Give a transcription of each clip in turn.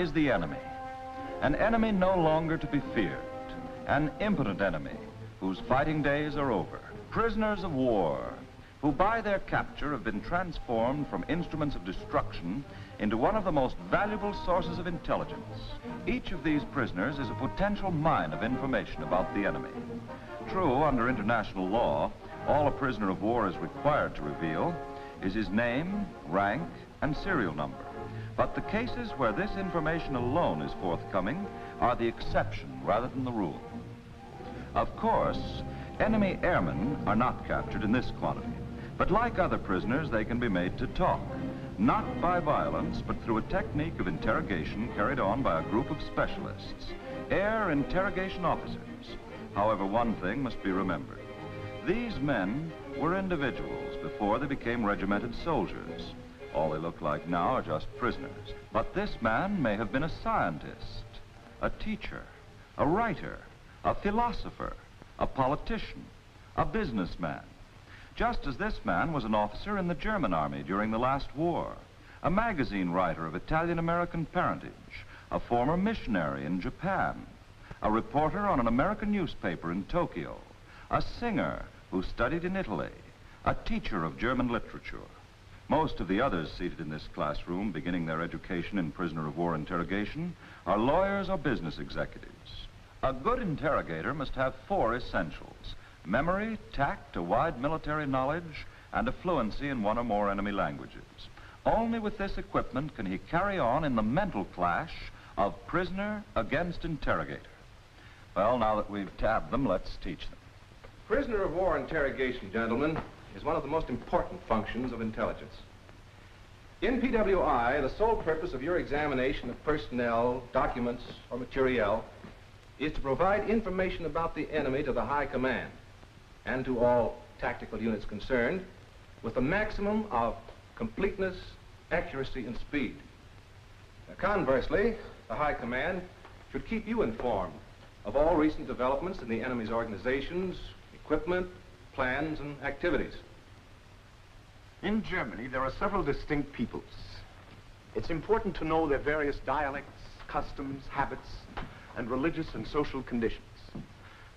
is the enemy. An enemy no longer to be feared. An impotent enemy whose fighting days are over. Prisoners of war who by their capture have been transformed from instruments of destruction into one of the most valuable sources of intelligence. Each of these prisoners is a potential mine of information about the enemy. True, under international law, all a prisoner of war is required to reveal is his name, rank, and serial number. But the cases where this information alone is forthcoming are the exception rather than the rule. Of course, enemy airmen are not captured in this quantity, but like other prisoners, they can be made to talk, not by violence, but through a technique of interrogation carried on by a group of specialists, air interrogation officers. However, one thing must be remembered. These men were individuals before they became regimented soldiers. All they look like now are just prisoners. But this man may have been a scientist, a teacher, a writer, a philosopher, a politician, a businessman. Just as this man was an officer in the German army during the last war, a magazine writer of Italian-American parentage, a former missionary in Japan, a reporter on an American newspaper in Tokyo, a singer who studied in Italy, a teacher of German literature. Most of the others seated in this classroom, beginning their education in prisoner of war interrogation, are lawyers or business executives. A good interrogator must have 4 essentials: memory, tact, a wide military knowledge, and a fluency in one or more enemy languages. Only with this equipment can he carry on in the mental clash of prisoner against interrogator. Well, now that we've tabbed them, let's teach them. Prisoner of war interrogation, gentlemen, is one of the most important functions of intelligence. In PWI, the sole purpose of your examination of personnel, documents, or materiel is to provide information about the enemy to the high command and to all tactical units concerned with the maximum of completeness, accuracy, and speed. Now, conversely, the high command should keep you informed of all recent developments in the enemy's organizations, equipment, plans, and activities. In Germany, there are several distinct peoples. It's important to know their various dialects, customs, habits, and religious and social conditions.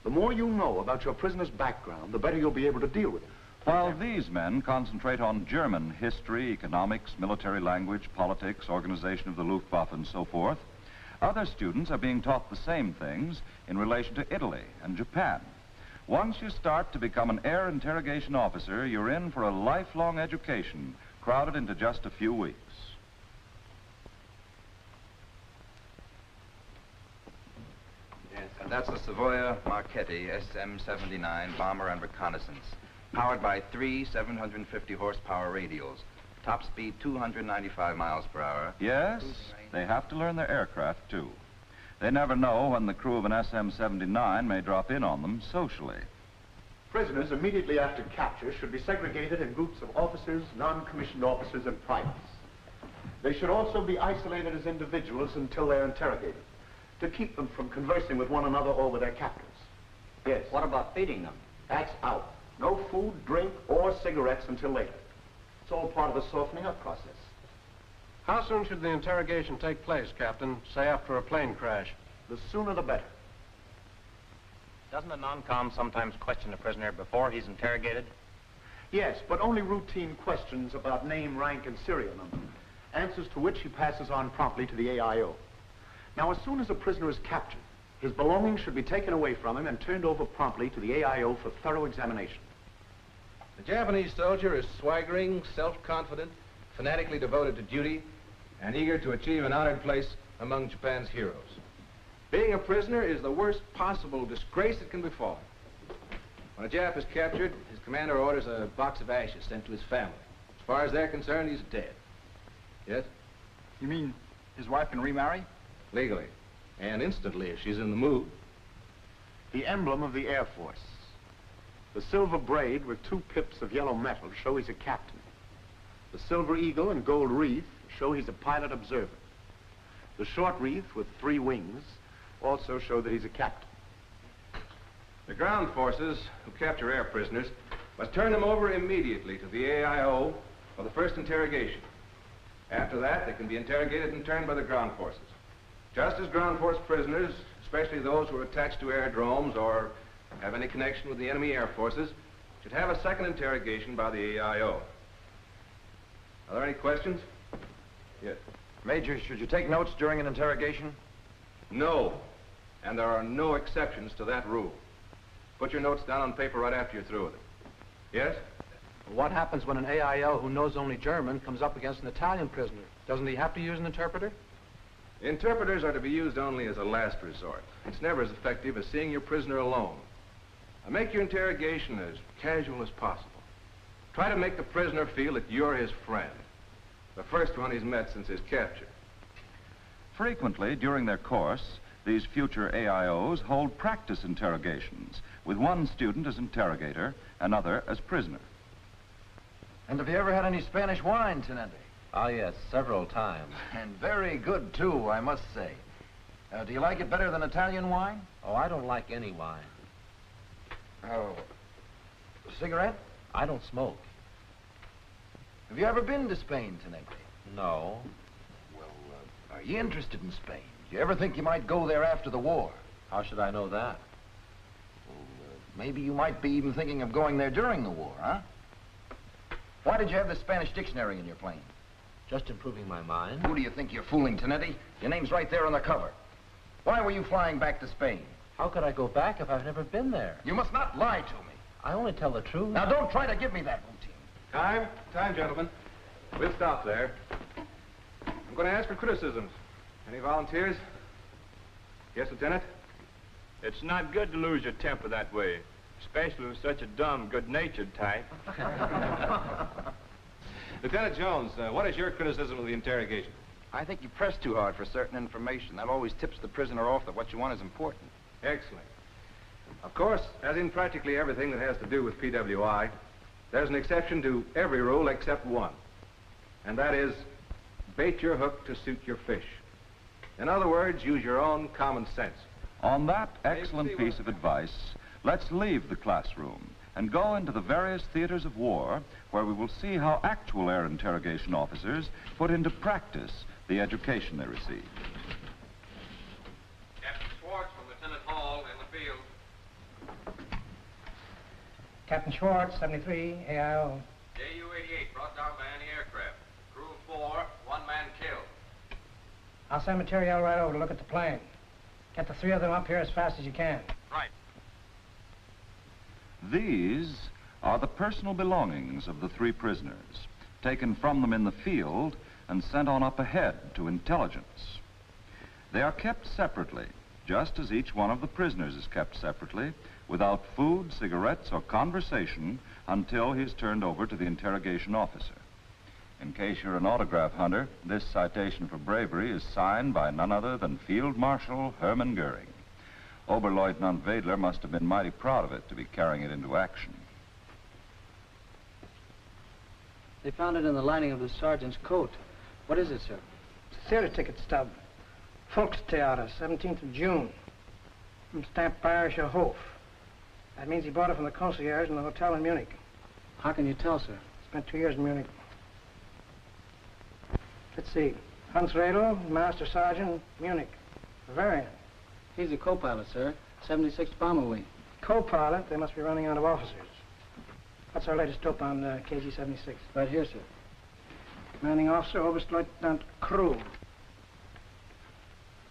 The more you know about your prisoner's background, the better you'll be able to deal with it. While these men concentrate on German history, economics, military language, politics, organization of the Luftwaffe, and so forth, other students are being taught the same things in relation to Italy and Japan. Once you start to become an air interrogation officer, you're in for a lifelong education crowded into just a few weeks. Yes, and that's the Savoia Marchetti SM-79 bomber and reconnaissance, powered by 3 750 horsepower radials, top speed 295 miles per hour. Yes, they have to learn their aircraft too. They never know when the crew of an SM-79 may drop in on them socially. Prisoners immediately after capture should be segregated in groups of officers, non-commissioned officers, and privates. They should also be isolated as individuals until they're interrogated, to keep them from conversing with one another or with their captors. Yes. What about feeding them? That's out. No food, drink, or cigarettes until later. It's all part of the softening up process. How soon should the interrogation take place, Captain? Say after a plane crash. The sooner the better. Doesn't a non-com sometimes question a prisoner before he's interrogated? Yes, but only routine questions about name, rank, and serial number, answers to which he passes on promptly to the AIO. Now, as soon as a prisoner is captured, his belongings should be taken away from him and turned over promptly to the AIO for thorough examination. The Japanese soldier is swaggering, self-confident, fanatically devoted to duty, and eager to achieve an honored place among Japan's heroes. Being a prisoner is the worst possible disgrace that can befall him. When a Jap is captured, his commander orders a box of ashes sent to his family. As far as they're concerned, he's dead. Yes? You mean his wife can remarry? Legally. And instantly, if she's in the mood. The emblem of the Air Force. The silver braid with 2 pips of yellow metal show he's a captain. The silver eagle and gold wreath show he's a pilot observer. The short wreath with 3 wings also show that he's a captain. The ground forces who capture air prisoners must turn them over immediately to the AIO for the first interrogation. After that, they can be interrogated in turn by the ground forces. Just as ground force prisoners, especially those who are attached to aerodromes or have any connection with the enemy air forces, should have a second interrogation by the AIO. Are there any questions? Yes. Major, should you take notes during an interrogation? No. And there are no exceptions to that rule. Put your notes down on paper right after you're through with it. Yes? What happens when an AIL who knows only German comes up against an Italian prisoner? Doesn't he have to use an interpreter? Interpreters are to be used only as a last resort. It's never as effective as seeing your prisoner alone. Now, make your interrogation as casual as possible. Try to make the prisoner feel that you're his friend. The first one he's met since his capture. Frequently, during their course, these future AIOs hold practice interrogations, with one student as interrogator, another as prisoner. And have you ever had any Spanish wine, Tenente? Oh, yes, several times. And very good, too, I must say. Do you like it better than Italian wine? Oh, I don't like any wine. Oh. A cigarette? I don't smoke. Have you ever been to Spain, Tenente? No. Well, are you interested in Spain? Do you ever think you might go there after the war? How should I know that? Well, maybe you might be even thinking of going there during the war, huh? Why did you have the Spanish dictionary in your plane? Just improving my mind. Who do you think you're fooling, Tenente? Your name's right there on the cover. Why were you flying back to Spain? How could I go back if I've never been there? You must not lie to me. I only tell the truth. Now, don't try to give me that routine. Time, gentlemen. We'll stop there. I'm going to ask for criticisms. Any volunteers? Yes, Lieutenant? It's not good to lose your temper that way, especially with such a dumb, good-natured type. Lieutenant Jones, what is your criticism of the interrogation? I think you press too hard for certain information. That always tips the prisoner off that what you want is important. Excellent. Of course, as in practically everything that has to do with PWI, there's an exception to every rule except one. And that is, bait your hook to suit your fish. In other words, use your own common sense. On that excellent piece of advice, let's leave the classroom and go into the various theaters of war where we will see how actual air interrogation officers put into practice the education they receive. Captain Schwartz from Lieutenant Hall in the field. Captain Schwartz, 73, AIO. JU-88 brought down by anti-aircraft. Crew of 4, 1 man killed. I'll send material right over to look at the plane. Get the 3 of them up here as fast as you can. Right. These are the personal belongings of the 3 prisoners, taken from them in the field and sent on up ahead to intelligence. They are kept separately, just as each one of the prisoners is kept separately, without food, cigarettes, or conversation until he is turned over to the interrogation officer. In case you're an autograph hunter, this citation for bravery is signed by none other than Field Marshal Hermann Goering. Oberleutnant Wedler must have been mighty proud of it to be carrying it into action. They found it in the lining of the sergeant's coat. What is it, sir? It's a theater ticket stub. Volkstheater, 17th of June. From stamped Bayerischer Hof. That means he bought it from the concierge in the hotel in Munich. How can you tell, sir? Spent 2 years in Munich. Let's see. Hans Redl, Master Sergeant, Munich. Bavarian. He's a co-pilot, sir. 76th Bomber Wing. Co-pilot? They must be running out of officers. What's our latest dope on KG-76? Right here, sir. Commanding officer, Oberstleutnant Krug.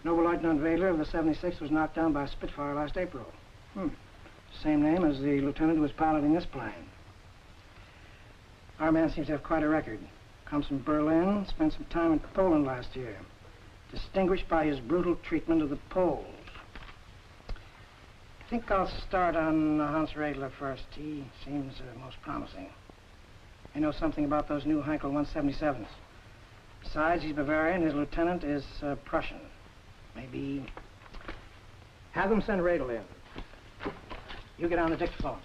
Oberleutnant Wedler of the 76th was knocked down by a Spitfire last April. Same name as the lieutenant who was piloting this plane. Our man seems to have quite a record. Comes from Berlin, spent some time in Poland last year. Distinguished by his brutal treatment of the Poles. I think I'll start on Hans Redler first. He seems most promising. I know something about those new Heinkel 177s. Besides, he's Bavarian. His lieutenant is Prussian. Maybe... Have them send Redl in. You get on the dictaphone.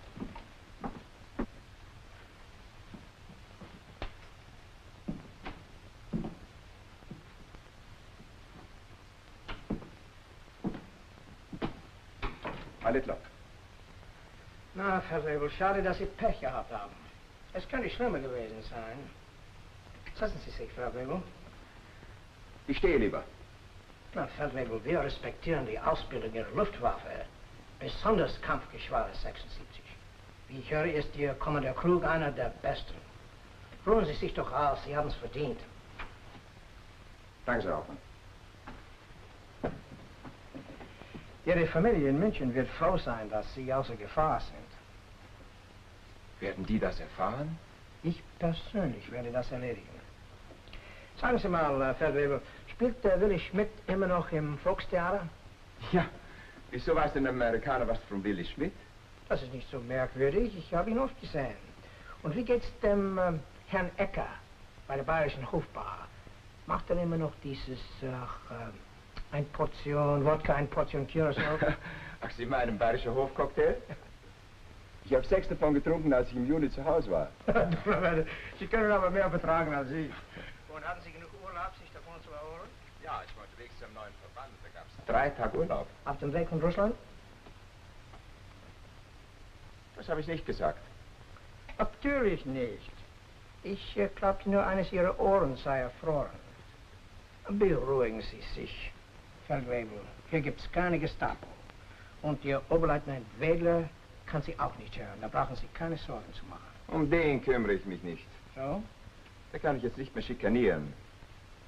Littler. Na, Herr Redl, schade, dass Sie Pech gehabt haben. Es könnte schlimmer gewesen sein. Setzen Sie sich, Frau Redl. Ich stehe lieber. Na, Feldwebel, wir respektieren die Ausbildung Ihrer Luftwaffe. Besonders Kampfgeschwader 76. Wie ich höre, ist Ihr Kommandeur Krug einer der Besten. Ruhen Sie sich doch aus, Sie haben es verdient. Danke, Herr Hauptmann. Ihre Familie in München wird froh sein, dass Sie außer Gefahr sind. Werden die das erfahren? Ich persönlich werde das erledigen. Sagen Sie mal, Feldwebel, spielt der Willy Schmidt immer noch im Volkstheater? Ja. Wieso weiß denn ein Amerikaner was von Willy Schmidt? Das ist nicht so merkwürdig. Ich habe ihn oft gesehen. Und wie geht's dem Herrn Ecker bei der Bayerischen Hofbar? Macht er immer noch dieses, ein Portion Wodka, ein Portion Curacao? Ach, Sie meinen Bayerischer Hofcocktail? Ich habe 6 davon getrunken, als ich im Juni zu Hause war. Sie können aber mehr vertragen als ich. Und hatten Sie genug Urlaub, sich davon zu erholen? Ja, ich war unterwegs zum neuen Verband. Da gab's 3 Tage Urlaub. Auf dem Weg von Russland? Das habe ich nicht gesagt. Natürlich nicht. Ich glaubte nur, eines Ihrer Ohren sei erfroren. Beruhigen Sie sich, Feldwebel. Hier gibt's keine Gestapo. Und Ihr Oberleutnant Wedler kann Sie auch nicht hören. Da brauchen Sie keine Sorgen zu machen. Um den kümmere ich mich nicht. So? Da kann ich jetzt nicht mehr schikanieren.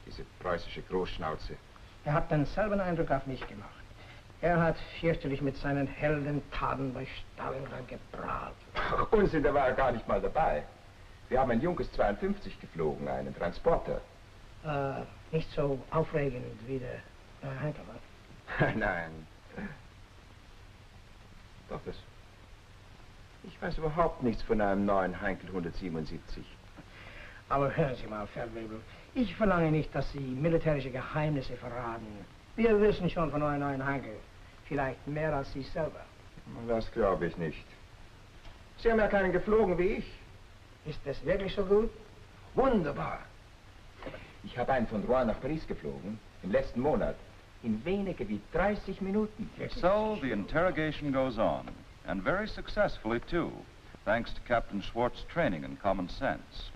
Diese preußische Großschnauze. Er hat denselben Eindruck auf mich gemacht. Er hat fürchterlich mit seinen Heldentaten bei Stalingrad geprahlt. Ach, Unsinn, der war ja gar nicht mal dabei. Wir haben ein Junkers 52 geflogen, einen Transporter. Nicht so aufregend wie der Heinkel, was? Nein. Doch, das... Ich weiß überhaupt nichts von einem neuen Heinkel 177. Aber hören Sie mal, Feldwebel. Ich verlange nicht, dass Sie militärische Geheimnisse verraten. Wir wissen schon von eurem neuen Heinkel. Vielleicht mehr als Sie selber. Das glaube ich nicht. Sie haben ja keinen geflogen wie ich. Ist das wirklich so gut? Wunderbar. Ich habe einen von Rouen nach Paris geflogen, im letzten Monat, in weniger wie 30 Minuten. So the interrogation goes on, and very successfully too, thanks to Captain Schwartz's training and common sense.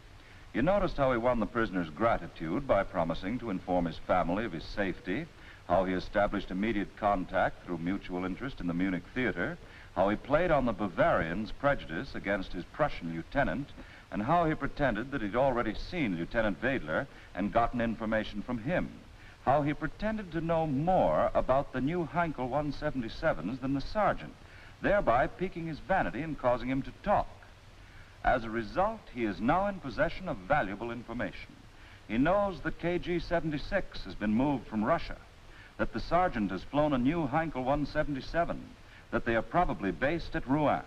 You noticed how he won the prisoner's gratitude by promising to inform his family of his safety, how he established immediate contact through mutual interest in the Munich theater, how he played on the Bavarian's prejudice against his Prussian lieutenant, and how he pretended that he'd already seen Lieutenant Wedler and gotten information from him, how he pretended to know more about the new Heinkel 177s than the sergeant, thereby piquing his vanity and causing him to talk. As a result, he is now in possession of valuable information. He knows that KG-76 has been moved from Russia, that the sergeant has flown a new Heinkel 177, that they are probably based at Rouen.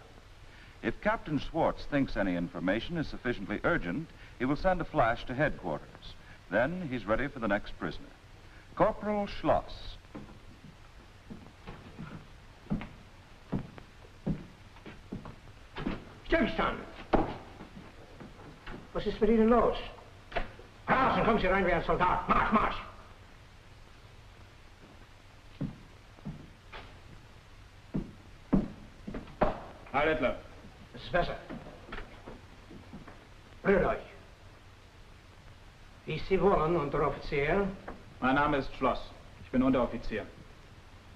If Captain Schwartz thinks any information is sufficiently urgent, he will send a flash to headquarters. Then he's ready for the next prisoner. Corporal Schloss. Stillstand! Was ist mit Ihnen los? Raus und kommen Sie rein wie ein Soldat. Marsch, marsch! Herr Littler. Das ist besser. Rührt euch. Wie Sie wollen, Unteroffizier. Mein Name ist Schloss. Ich bin Unteroffizier.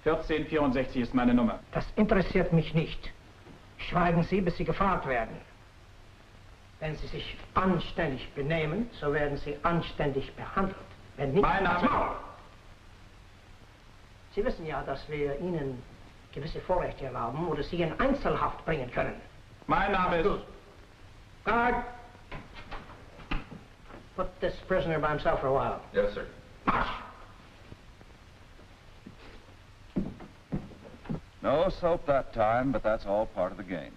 1464 ist meine Nummer. Das interessiert mich nicht. Schweigen Sie, bis Sie gefragt werden. Wenn Sie sich anständig benehmen, so werden Sie anständig behandelt. Wenn nicht, Mein Name... Sie wissen ja, dass wir Ihnen gewisse Vorrechte erlauben oder Sie in Einzelhaft bringen können. Mein Name ist... Guard! Put this prisoner by himself for a while. Yes, sir. March! No soap that time, but that's all part of the game.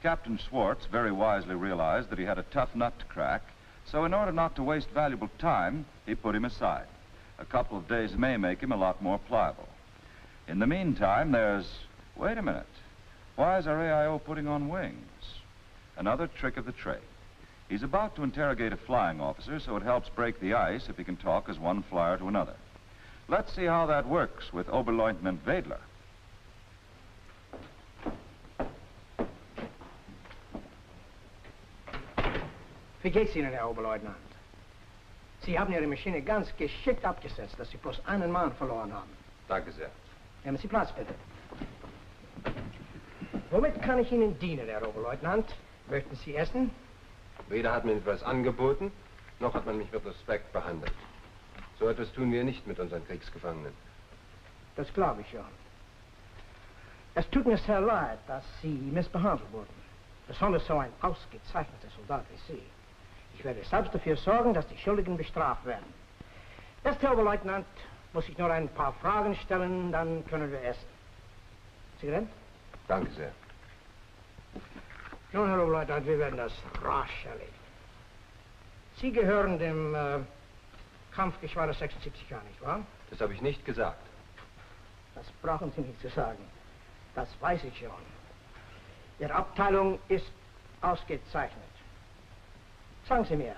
Captain Schwartz very wisely realized that he had a tough nut to crack, so in order not to waste valuable time, he put him aside. A couple of days may make him a lot more pliable. In the meantime, there's... Wait a minute. Why is our AIO putting on wings? Another trick of the trade. He's about to interrogate a flying officer, so it helps break the ice if he can talk as one flyer to another. Let's see how that works with Oberleutnant Wedler. Wie geht's Ihnen, Herr Oberleutnant? Sie haben Ihre Maschine ganz geschickt abgesetzt, dass Sie bloß einen Mann verloren haben. Danke sehr. Nehmen Sie Platz, bitte. Womit kann ich Ihnen dienen, Herr Oberleutnant? Möchten Sie essen? Weder hat man etwas angeboten, noch hat man mich mit Respekt behandelt. So etwas tun wir nicht mit unseren Kriegsgefangenen. Das glaube ich schon. Es tut mir sehr leid, dass Sie missbehandelt wurden. Besonders so ein ausgezeichneter Soldat wie Sie. Ich werde selbst dafür sorgen, dass die Schuldigen bestraft werden. Erst, Herr Oberleutnant, muss ich nur ein paar Fragen stellen, dann können wir essen. Zigaretten? Danke sehr. Nun, Herr Oberleutnant, wir werden das rasch erledigen. Sie gehören dem Kampfgeschwader 76 an, nicht wahr? Das habe ich nicht gesagt. Das brauchen Sie nicht zu sagen. Das weiß ich schon. Ihre Abteilung ist ausgezeichnet. Sagen Sie mir,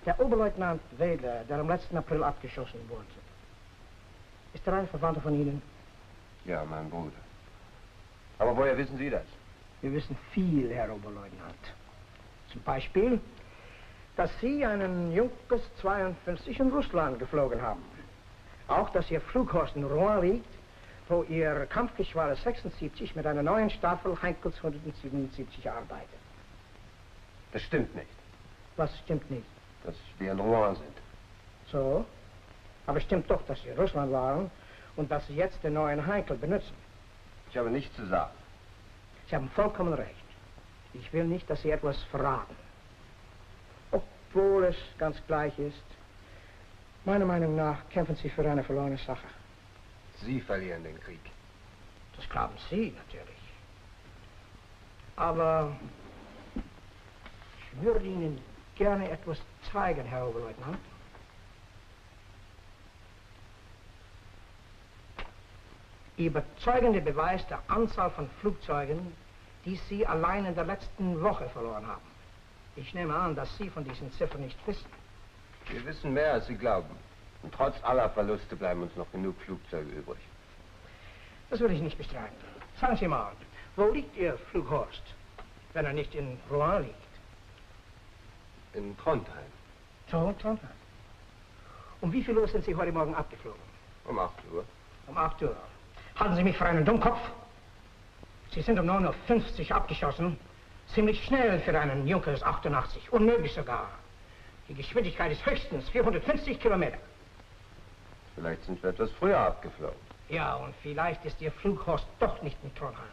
der Oberleutnant Wedler, der am letzten April abgeschossen wurde, ist er ein Verwandter von Ihnen? Ja, mein Bruder. Aber woher wissen Sie das? Wir wissen viel, Herr Oberleutnant. Zum Beispiel, dass Sie einen Junkers 52 in Russland geflogen haben. Auch, dass Ihr Flughorst in Rouen liegt, wo Ihr Kampfgeschwader 76 mit einer neuen Staffel Heinkels 177 arbeitet. Das stimmt nicht. Was stimmt nicht? Dass wir in Rouen sind. So? Aber stimmt doch, dass Sie in Russland waren und dass Sie jetzt den neuen Heinkel benutzen. Ich habe nichts zu sagen. Sie haben vollkommen recht. Ich will nicht, dass Sie etwas verraten. Obwohl es ganz gleich ist. Meiner Meinung nach kämpfen Sie für eine verlorene Sache. Sie verlieren den Krieg. Das glauben Sie natürlich. Aber ich würde Ihnen gerne etwas zeigen, Herr Oberleutnant. Überzeugende Beweis der Anzahl von Flugzeugen, die Sie allein in der letzten Woche verloren haben. Ich nehme an, dass Sie von diesen Ziffern nicht wissen. Wir wissen mehr, als Sie glauben. Und trotz aller Verluste bleiben uns noch genug Flugzeuge übrig. Das will ich nicht bestreiten. Sagen Sie mal, wo liegt Ihr Flughorst, wenn er nicht in Rouen liegt? In Trondheim. So, Trondheim. Um wie viel Uhr sind Sie heute Morgen abgeflogen? Um 8 Uhr. Um 8 Uhr. Halten Sie mich für einen Dummkopf? Sie sind um 9:50 Uhr abgeschossen. Ziemlich schnell für einen Junkers 88. Unmöglich sogar. Die Geschwindigkeit ist höchstens 450 Kilometer. Vielleicht sind wir etwas früher abgeflogen. Ja, und vielleicht ist Ihr Flughorst doch nicht in Trondheim.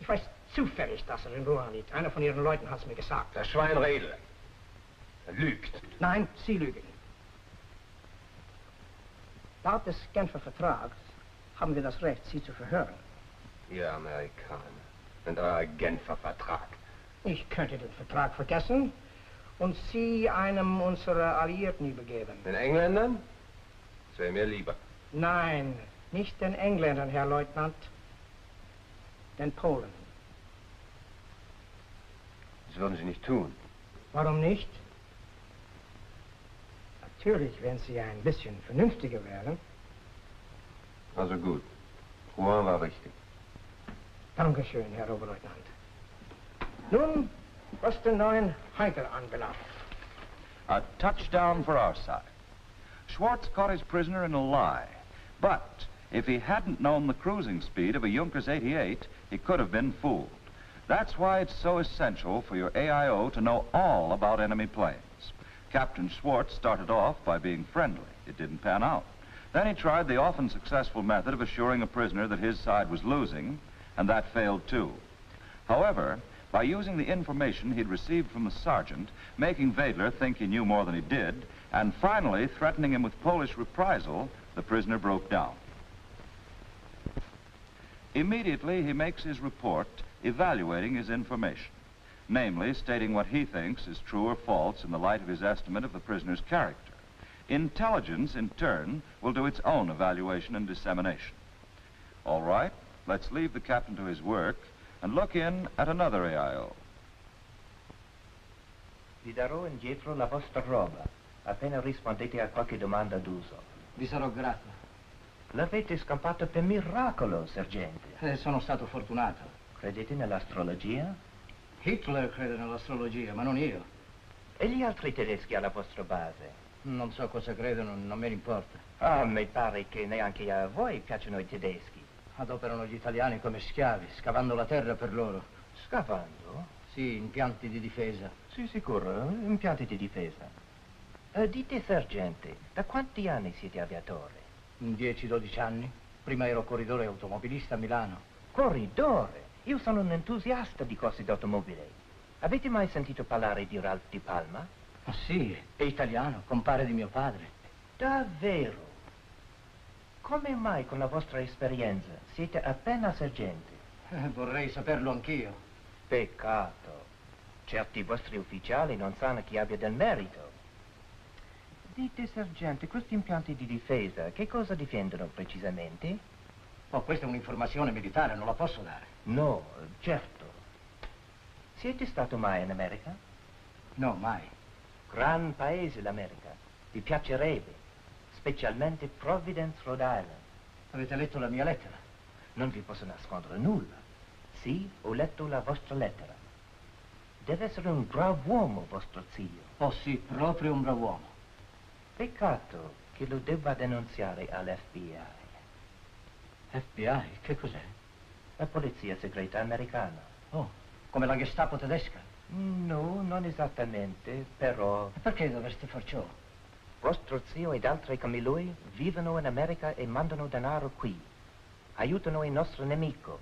Ich weiß zufällig, dass er in Rouen liegt. Einer von Ihren Leuten hat es mir gesagt. Das Schwein Redel. Er lügt. Nein, Sie lügen. Laut des Genfer Vertrags haben wir das Recht, Sie zu verhören. Ihr Amerikaner. Und euer Genfer Vertrag. Ich könnte den Vertrag vergessen und Sie einem unserer Alliierten übergeben. Den Engländern? Das wäre mir lieber. Nein, nicht den Engländern, Herr Leutnant. Den Polen. Das würden Sie nicht tun. Warum nicht? Natürlich, wenn Sie ein bisschen vernünftiger wären. Also gut. Rouen war richtig. Dankeschön, Herr Oberleutnant. Nun, was den neuen Heinkel anbelangt. A touchdown for our side. Schwartz caught his prisoner in a lie. But if he hadn't known the cruising speed of a Junkers 88, he could have been fooled. That's why it's so essential for your AIO to know all about enemy planes. Captain Schwartz started off by being friendly. It didn't pan out. Then he tried the often successful method of assuring a prisoner that his side was losing, and that failed too. However, by using the information he'd received from the sergeant, making Wedler think he knew more than he did, and finally threatening him with Polish reprisal, the prisoner broke down. Immediately, he makes his report evaluating his information, namely stating what he thinks is true or false in the light of his estimate of the prisoner's character. Intelligence, in turn, will do its own evaluation and dissemination. All right, let's leave the captain to his work and look in at another AIO. Vi darò indietro la vostra roba, appena rispondete a qualche domanda d'uso. Vi sarò grato. L'avete scampato per miracolo, sergente. Sono stato fortunato. Credete nell'astrologia? Hitler crede nell'astrologia, ma non io. E gli altri tedeschi alla vostra base? Non so cosa credono, non me ne importa. Ah, mi pare che neanche a voi piacciono i tedeschi. Adoperano gli italiani come schiavi, scavando la terra per loro. Scavando? Sì, impianti di difesa. Sì, sicuro, impianti di difesa. Dite, sergente, da quanti anni siete aviatore? 10-12 anni. Prima ero corridore automobilista a Milano. Corridore? Io sono un entusiasta di corse d'automobile. Avete mai sentito parlare di Ralph Di Palma? Ah, sì, è italiano, compare di mio padre. Davvero? Come mai con la vostra esperienza siete appena sergente? Vorrei saperlo anch'io. Peccato. Certi vostri ufficiali non sanno chi abbia del merito. Dite, sergente, questi impianti di difesa, che cosa difendono precisamente? Oh, questa è un'informazione militare, non la posso dare. No, certo. Siete stato mai in America? No, mai. Gran paese l'America. Vi piacerebbe, specialmente Providence, Rhode Island. Avete letto la mia lettera? Non vi posso nascondere nulla. Sì, ho letto la vostra lettera. Deve essere un brav'uomo, vostro zio. Oh sì, proprio un brav'uomo. Peccato che lo debba denunziare all'FBI. FBI? Che cos'è? La polizia segreta americana. Oh, come la Gestapo tedesca? No, non esattamente, però... Perché dovreste far ciò? Vostro zio ed altri come lui vivono in America e mandano denaro qui. Aiutano il nostro nemico.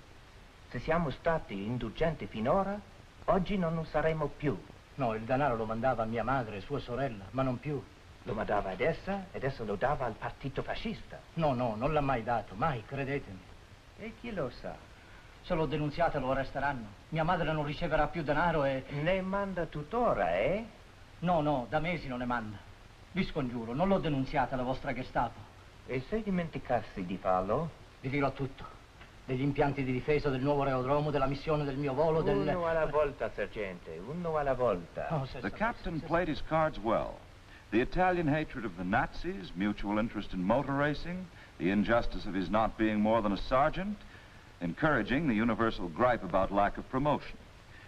Se siamo stati indulgenti finora, oggi non lo saremo più. No, il denaro lo mandava a mia madre e sua sorella, ma non più. Lo mandava ad essa e adesso lo dava al partito fascista. No, no, non l'ha mai dato, mai, credetemi. E chi lo sa? Se l'ho denunziato lo arresteranno. Mia madre non riceverà più denaro e... Ne manda tuttora, eh? No, no, da mesi non ne manda. Vi scongiuro, non l'ho denunziata la vostra Gestapo. E se dimenticassi di farlo? Vi dirò tutto. Degli impianti di difesa, del nuovo aerodromo, della missione del mio volo, Uno alla volta, sergente, uno alla volta. Oh, The captain played his cards well. The Italian hatred of the Nazis, mutual interest in motor racing, the injustice of his not being more than a sergeant, encouraging the universal gripe about lack of promotion.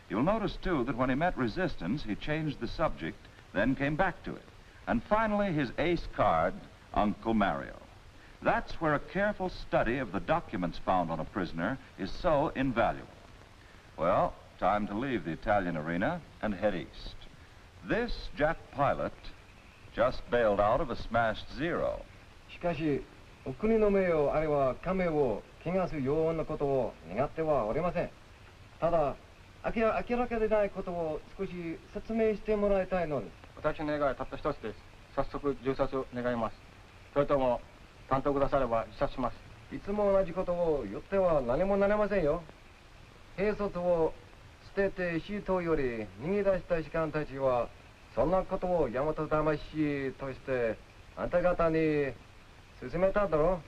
You'll notice, too, that when he met resistance, he changed the subject, then came back to it. And finally, his ace card, Uncle Mario. That's where a careful study of the documents found on a prisoner is so invaluable. Well, time to leave the Italian arena and head east. This jet pilot just bailed out of a smashed Zero. しかし、お国の名誉あるいは家名を汚すようなことを願ってはおりません。ただ、明らかでないことを少し説明してもらいたいのです。私の願いはたった一つです。早速銃殺を願います。それとも担当くだされば自殺します。いつも同じことを言っては何もなれませんよ。兵卒を捨てて死闘より逃げ出した士官たちはそんなことを大和魂としてあんた方に勧めただろ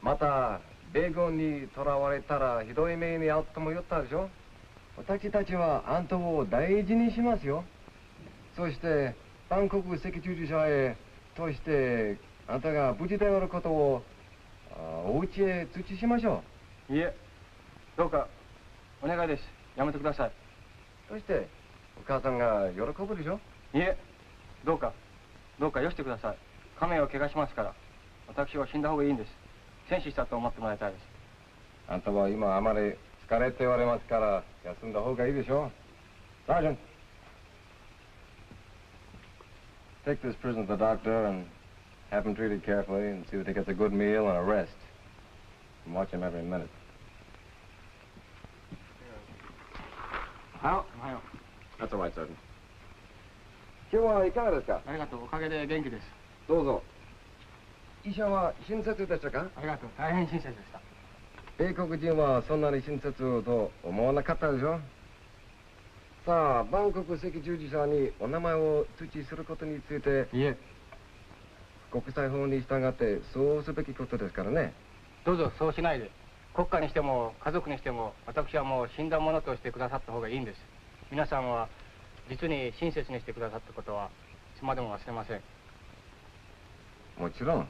う。また米軍に囚われたらひどい目に遭うとも言ったでしょ。私たちはあんたを大事にしますよ。そしてバンコク赤十字社へとしてあんたが無事であることをお家へ通知しましょう。いえ、どうかお願いです。やめてください。そしてお母さんが喜ぶでしょ。いえ、どうかよしてください。家名を怪我しますから。私は死んだ方がいいんです。戦死したと思ってもらいたいです。あんたは今あまり疲れておりますから休んだ方がいいでしょう。Sergeant, take this prisoner to the doctor and have him treated carefully and see that he gets a good meal and a rest. And watch him every minute. おはよう。That's all right, Sergeant. 今日はいかがですか。ありがとう。おかげで元気です。どうぞ。医者は親切でしたか。ありがとう。大変親切でした。英国人はそんなに親切と思わなかったでしょ。さあ、バンコク赤十字社にお名前を通知することについて、いえ、国際法に従ってそうすべきことですからね。どうぞそうしないで。国家にしても家族にしても私はもう死んだものとしてくださった方がいいんです。皆さんは実に親切にしてくださったことはいつまでも忘れません。もちろん。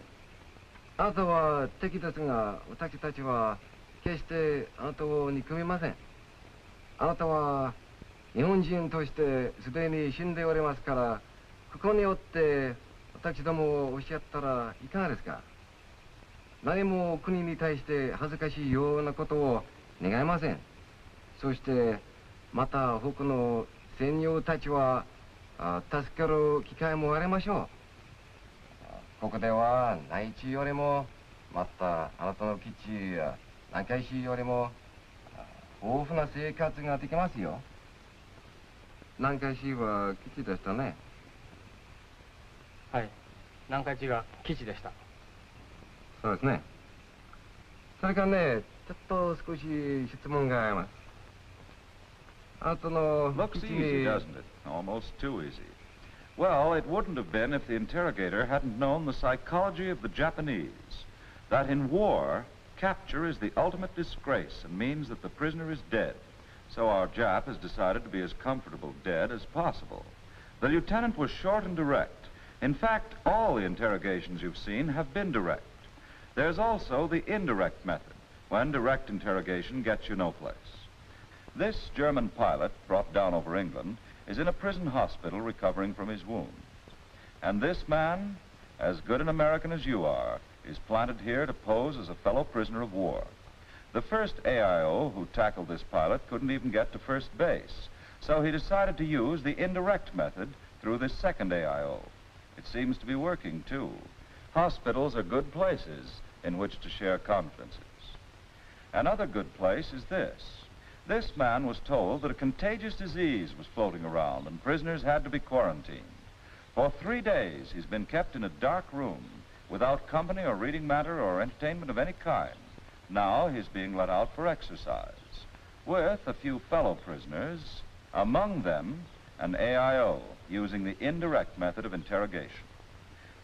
あなたは敵ですが、私たちは決してあなたを憎みません。あなたは日本人としてすでに死んでおりますから、ここによって私どもをおっしゃったらいかがですか。何も国に対して恥ずかしいようなことを願いません。そしてまた他の戦友たちは助かる機会もありましょう。ここでは内地よりもまたあなたの基地や南海市よりも豊富な生活ができますよ。南海市は基地でしたね。はい、南海市が基地でした。そうですね。それからね、ちょっと少し質問があります。あなたの Looks 基地 easy, に doesn't it? Almost too easy. Well, it wouldn't have been if the interrogator hadn't known the psychology of the Japanese. That in war, capture is the ultimate disgrace and means that the prisoner is dead. So our Jap has decided to be as comfortable dead as possible. The lieutenant was short and direct. In fact, all the interrogations you've seen have been direct. There's also the indirect method, when direct interrogation gets you no place. This German pilot, brought down over England, is in a prison hospital recovering from his wounds. And this man, as good an American as you are, is planted here to pose as a fellow prisoner of war. The first AIO who tackled this pilot couldn't even get to first base, so he decided to use the indirect method through this second AIO. It seems to be working, too. Hospitals are good places in which to share confidences. Another good place is this. This man was told that a contagious disease was floating around and prisoners had to be quarantined. For 3 days, he's been kept in a dark room without company or reading matter or entertainment of any kind. Now he's being let out for exercise with a few fellow prisoners, among them an AIO using the indirect method of interrogation.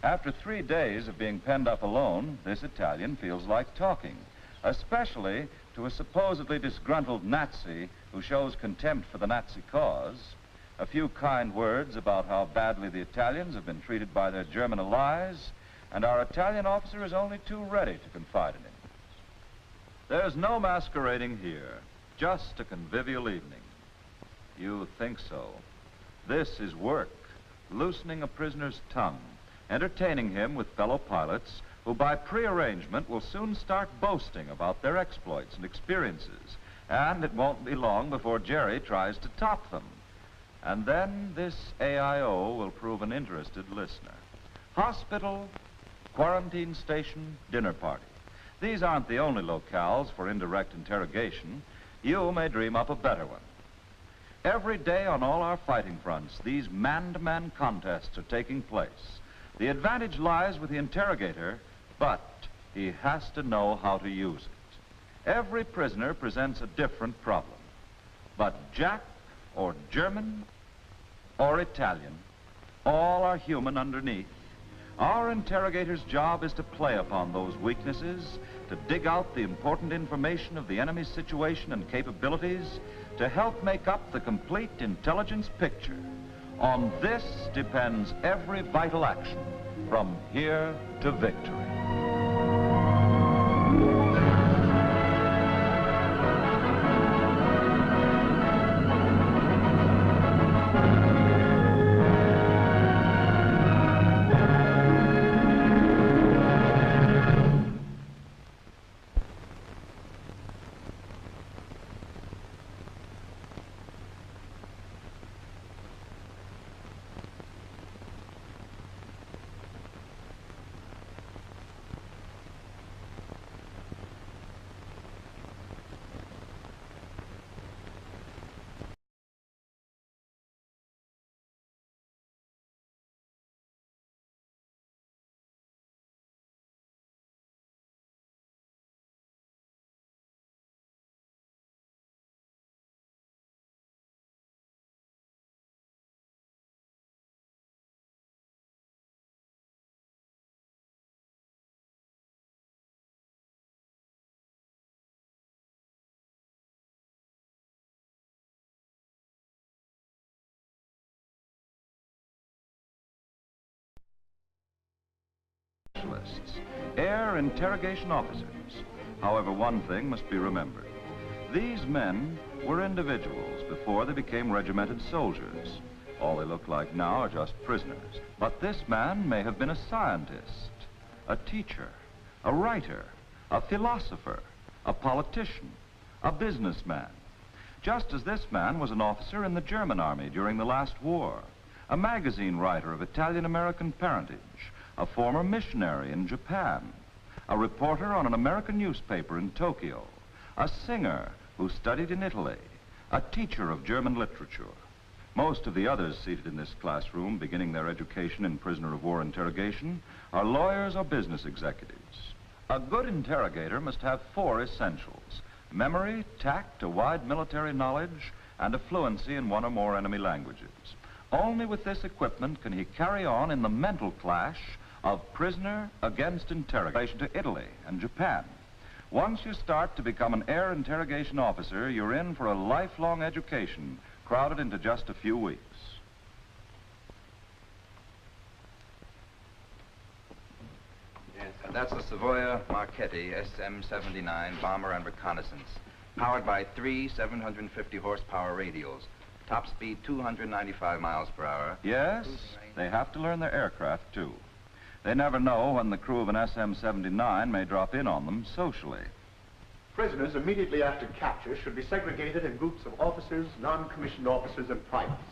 After 3 days of being penned up alone, this Italian feels like talking, especially to a supposedly disgruntled Nazi who shows contempt for the Nazi cause, a few kind words about how badly the Italians have been treated by their German allies, and our Italian officer is only too ready to confide in him. There's no masquerading here, just a convivial evening. You think so. This is work, loosening a prisoner's tongue, entertaining him with fellow pilots who by prearrangement will soon start boasting about their exploits and experiences, and it won't be long before Jerry tries to top them. And then this AIO will prove an interested listener. Hospital, quarantine station, dinner party. These aren't the only locales for indirect interrogation. You may dream up a better one. Every day on all our fighting fronts, these man-to-man contests are taking place. The advantage lies with the interrogator, but he has to know how to use it. Every prisoner presents a different problem. But Jap or German or Italian, all are human underneath. Our interrogator's job is to play upon those weaknesses, to dig out the important information of the enemy's situation and capabilities, to help make up the complete intelligence picture. On this depends every vital action, from here to victory. Air interrogation officers. However, one thing must be remembered. These men were individuals before they became regimented soldiers. All they look like now are just prisoners. But this man may have been a scientist, a teacher, a writer, a philosopher, a politician, a businessman. Just as this man was an officer in the German army during the last war, a magazine writer of Italian-American parentage, a former missionary in Japan, a reporter on an American newspaper in Tokyo, a singer who studied in Italy, a teacher of German literature. Most of the others seated in this classroom, beginning their education in prisoner of war interrogation, are lawyers or business executives. A good interrogator must have 4 essentials: memory, tact, a wide military knowledge, and a fluency in 1 or more enemy languages. Only with this equipment can he carry on in the mental clash of prisoner against interrogation to Italy and Japan. Once you start to become an air interrogation officer, you're in for a lifelong education crowded into just a few weeks. Yes, and that's the Savoia Marchetti SM-79 bomber and reconnaissance, powered by 3 750 horsepower radios, top speed 295 miles per hour. Yes, they have to learn their aircraft too. They never know when the crew of an SM-79 may drop in on them socially. Prisoners immediately after capture should be segregated in groups of officers, non-commissioned officers, and privates.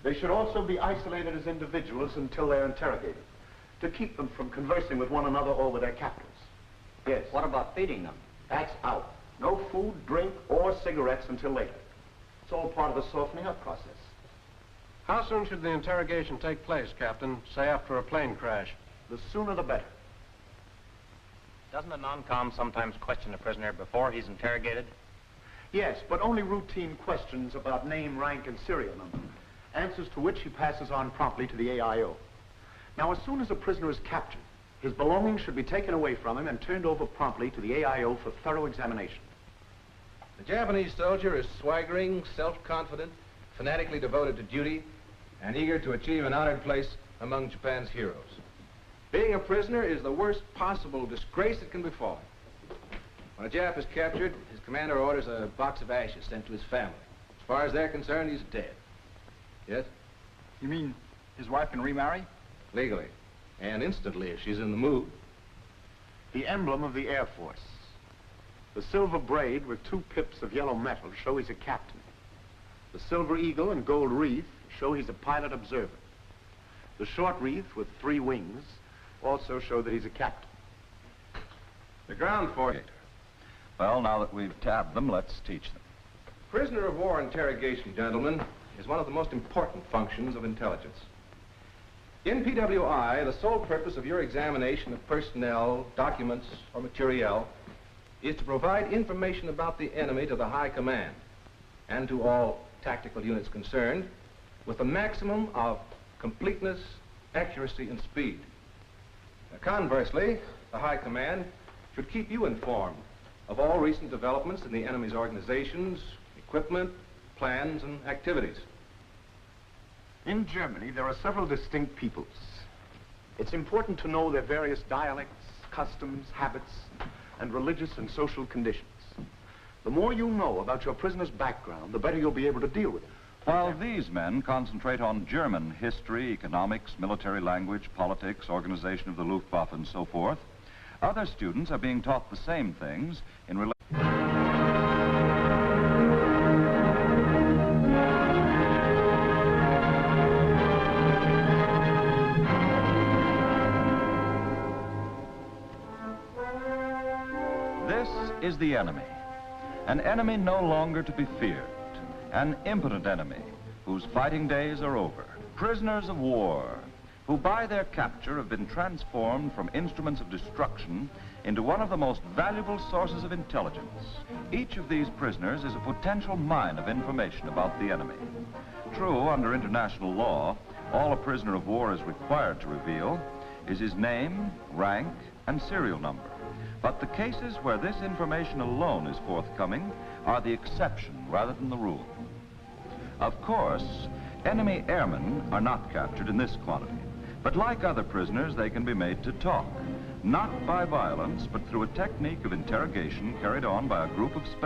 They should also be isolated as individuals until they're interrogated, to keep them from conversing with one another or with their captors. Yes. What about feeding them? That's out. No food, drink, or cigarettes until later. It's all part of the softening up process. How soon should the interrogation take place, Captain? Say after a plane crash. The sooner the better. Doesn't a non-com sometimes question a prisoner before he's interrogated? Yes, but only routine questions about name, rank, and serial number, answers to which he passes on promptly to the AIO. Now, as soon as a prisoner is captured, his belongings should be taken away from him and turned over promptly to the AIO for thorough examination. The Japanese soldier is swaggering, self-confident, fanatically devoted to duty, and eager to achieve an honored place among Japan's heroes. Being a prisoner is the worst possible disgrace that can befall him. When a Jap is captured, his commander orders a box of ashes sent to his family. As far as they're concerned, he's dead. Yes? You mean his wife can remarry? Legally. And instantly, if she's in the mood. The emblem of the Air Force. The silver braid with 2 pips of yellow metal show he's a captain. The silver eagle and gold wreath show he's a pilot observer. The short wreath with 3 wings also show that he's a captain. The ground force. Well, now that we've tabbed them, let's teach them. Prisoner of war interrogation, gentlemen, is one of the most important functions of intelligence. In PWI, the sole purpose of your examination of personnel, documents, or materiel is to provide information about the enemy to the high command and to all tactical units concerned with the maximum of completeness, accuracy, and speed. Now, conversely, the high command should keep you informed of all recent developments in the enemy's organizations, equipment, plans, and activities. In Germany, there are several distinct peoples. It's important to know their various dialects, customs, habits, and religious and social conditions. The more you know about your prisoner's background, the better you'll be able to deal with him. While these men concentrate on German history, economics, military language, politics, organization of the Luftwaffe, and so forth, other students are being taught the same things in relation. This is the enemy. An enemy no longer to be feared. An impotent enemy whose fighting days are over. Prisoners of war who by their capture have been transformed from instruments of destruction into one of the most valuable sources of intelligence. Each of these prisoners is a potential mine of information about the enemy. True, under international law, all a prisoner of war is required to reveal is his name, rank, and serial number. But the cases where this information alone is forthcoming are the exception rather than the rule. Of course, enemy airmen are not captured in this quantity, but like other prisoners, they can be made to talk, not by violence, but through a technique of interrogation carried on by a group of specialists.